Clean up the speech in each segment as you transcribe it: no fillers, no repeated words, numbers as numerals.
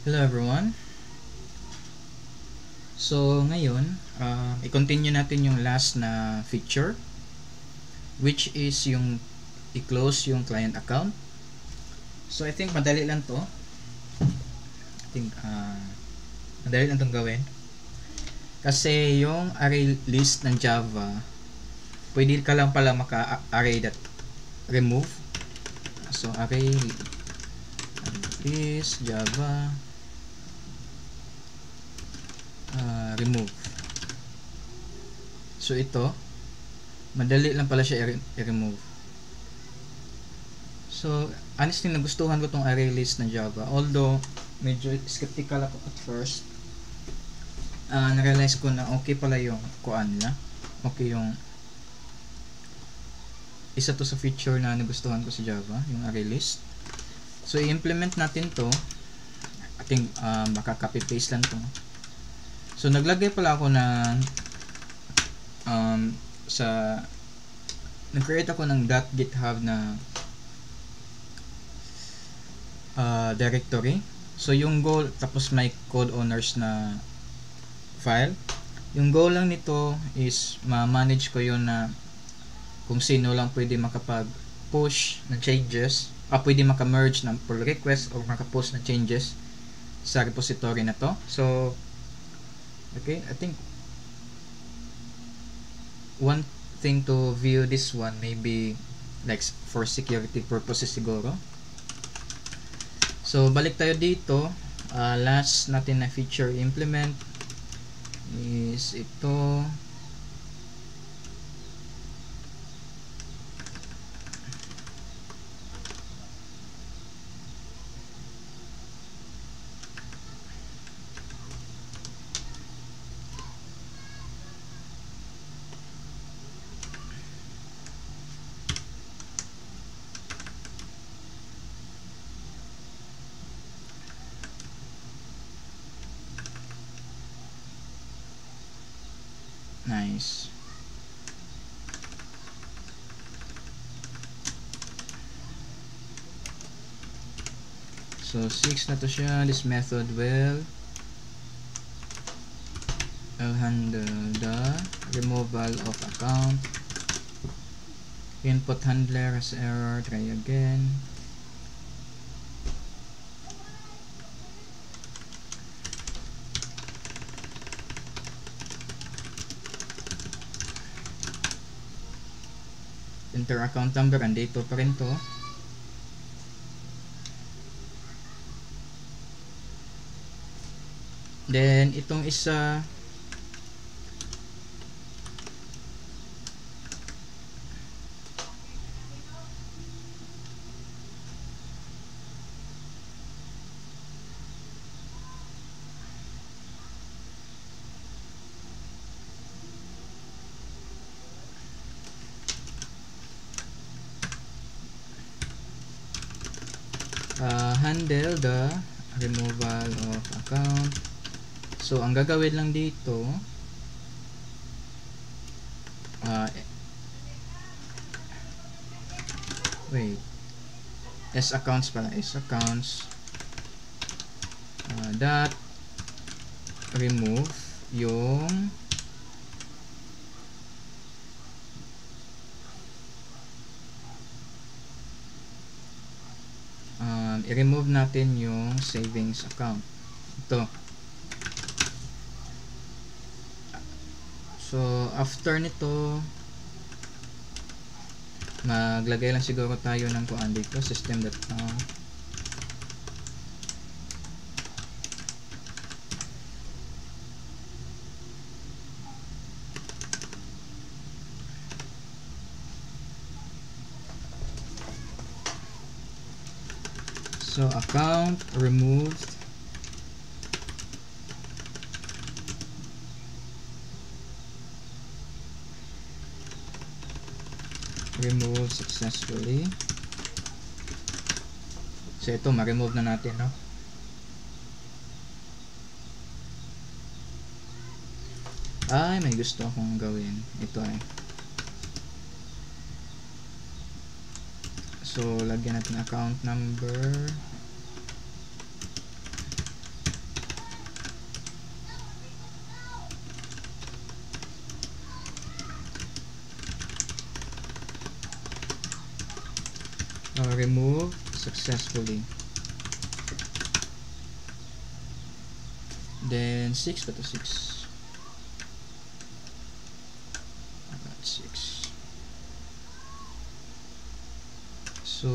Hello everyone. So ngayon, i-continue natin yung last na feature, which is yung i-close yung client account. So I think madali lang to. Madali lang tong gawin. Kasi yung array list ng Java, pwede ka lang pala maka-array that remove. So array list Java remove. So ito, madali lang pala siya i-remove. So honestly, nagustuhan ko tong array list ng Java, although medyo skeptical ako at first. Na-realize ko na okay pala yung kuan nila. Okay yung isa to sa feature na nagustuhan ko sa Java, yung array list. So i-implement natin to. I think baka copy paste lang to. So naglagay pala ako ng nag-create ako ng .github na directory. So yung goal, tapos may code owners na file. Yung goal lang nito is ma-manage ko yun na kung sino lang pwede makapag-push ng changes, pwede maka-merge ng pull request o maka-post ng changes sa repository na to. So okay, I think one thing to view this one maybe like for security purposes siguro. So balik tayo dito. Last natin na feature implement is ito. Nice. So 6 na to siya. This method will handle the removal of account. Input handler has error. Try again. Enter account number, andito pa rin to. Then itong isa, handle the removal of account. So ang gagawin lang dito, S accounts pala, S accounts dot remove yung i-remove natin yung savings account. Ito. So after nito, maglagay lang siguro tayo ng kuan dito, system.out. So account removed. Remove successfully. So ito, ma-remove na natin, no? Ay, may gusto akong gawin. Ito ay. So lagyan natin account number. remove successfully. Then 6 ba to? 6. About 6. So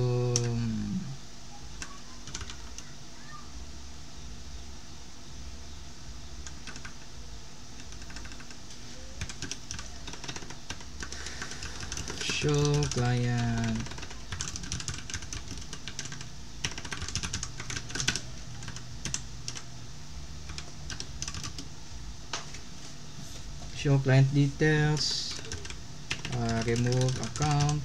show client details, remove account,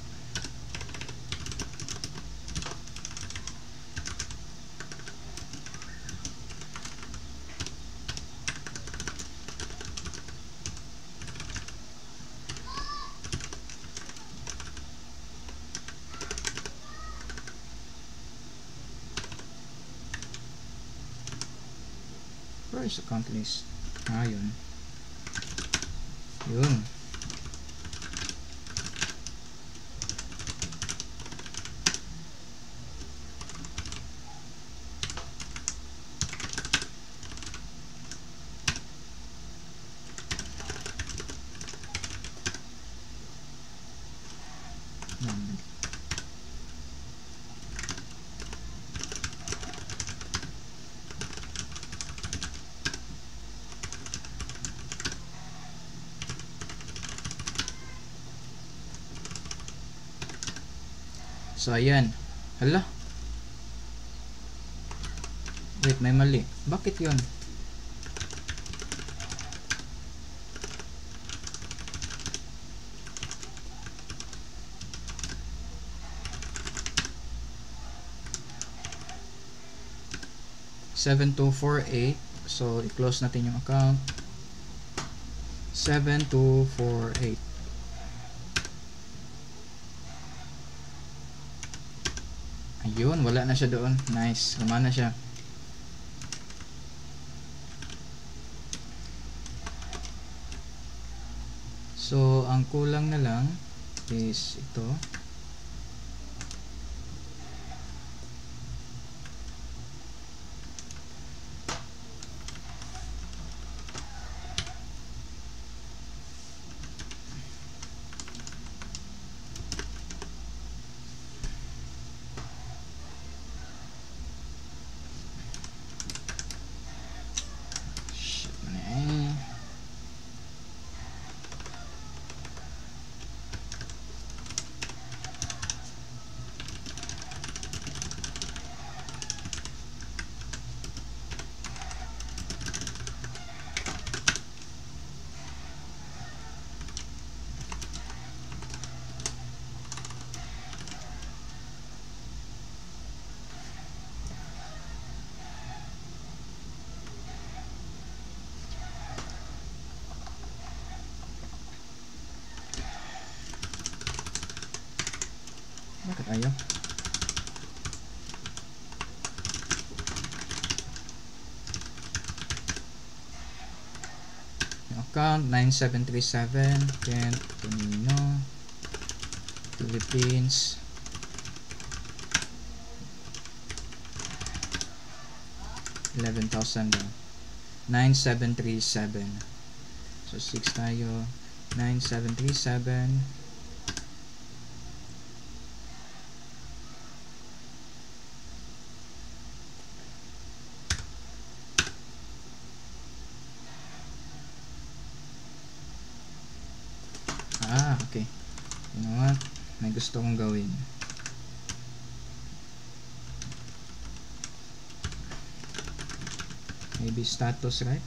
where is account list? Yun. So ayan. Hala. Wait, may mali. Bakit yun? $7,248. So i-close natin yung account. 7,248. Ayun, wala na siya doon. Nice, gumana siya. So ang kulang na lang is ito. Bakit ayaw? Yung account 9737 Kent Tonino Philippines. $11,000 daw. 9737. So 6 tayo. 9737. Okay. You know what? May gusto kong gawin. Maybe status, right?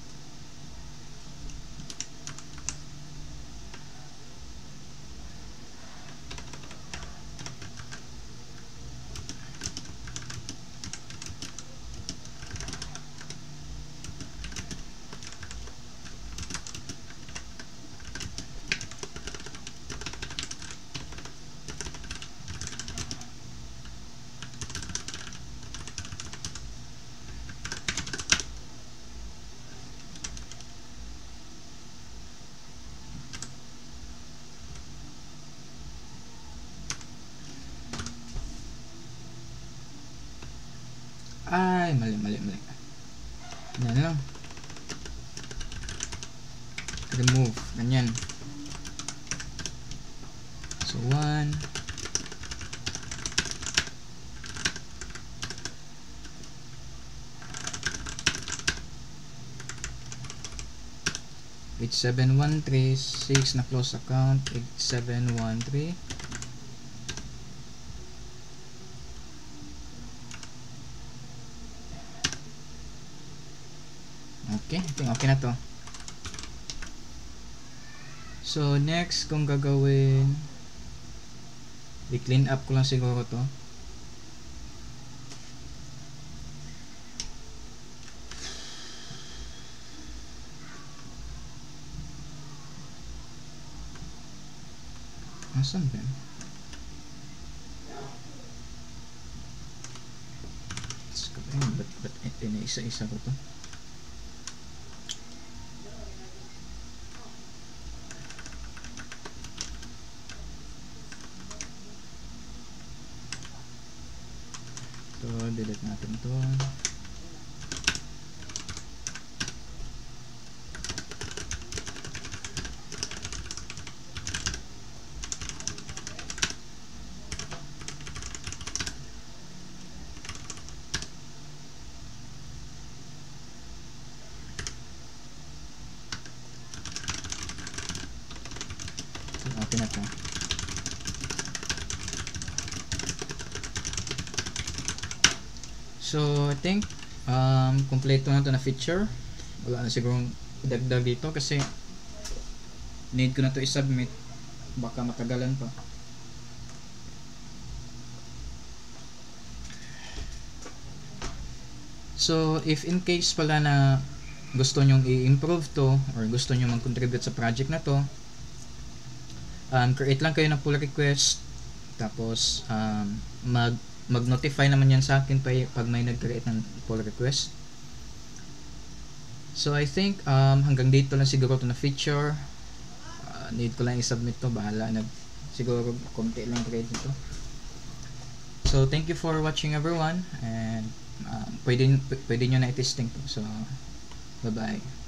Ay, mali. Yan lang. Remove. Ganyan. So, 1. $8713 6 na close account. 8713. Okay, I think okay na to. So next kung gagawin, i-clean up ko lang siguro to. Asan ba? Ba't isa-isa ko to? So, delete natin to. Okay na to. So, I think kompleto na to na feature. Wala na sigurong dagdag dito kasi need ko na to i-submit. Baka matagalan pa. So, if in case pala na gusto nyong i-improve to or gusto nyo mag-contribute sa project na to, create lang kayo ng pull request, tapos mag-notify naman yan sa akin pag may nag-create ng pull request. So I think hanggang dito lang siguro to na feature. Need ko lang i-submit to, bahala na siguro konti lang create nito. So thank you for watching everyone, and pwede nyo na i-testing to. So bye bye.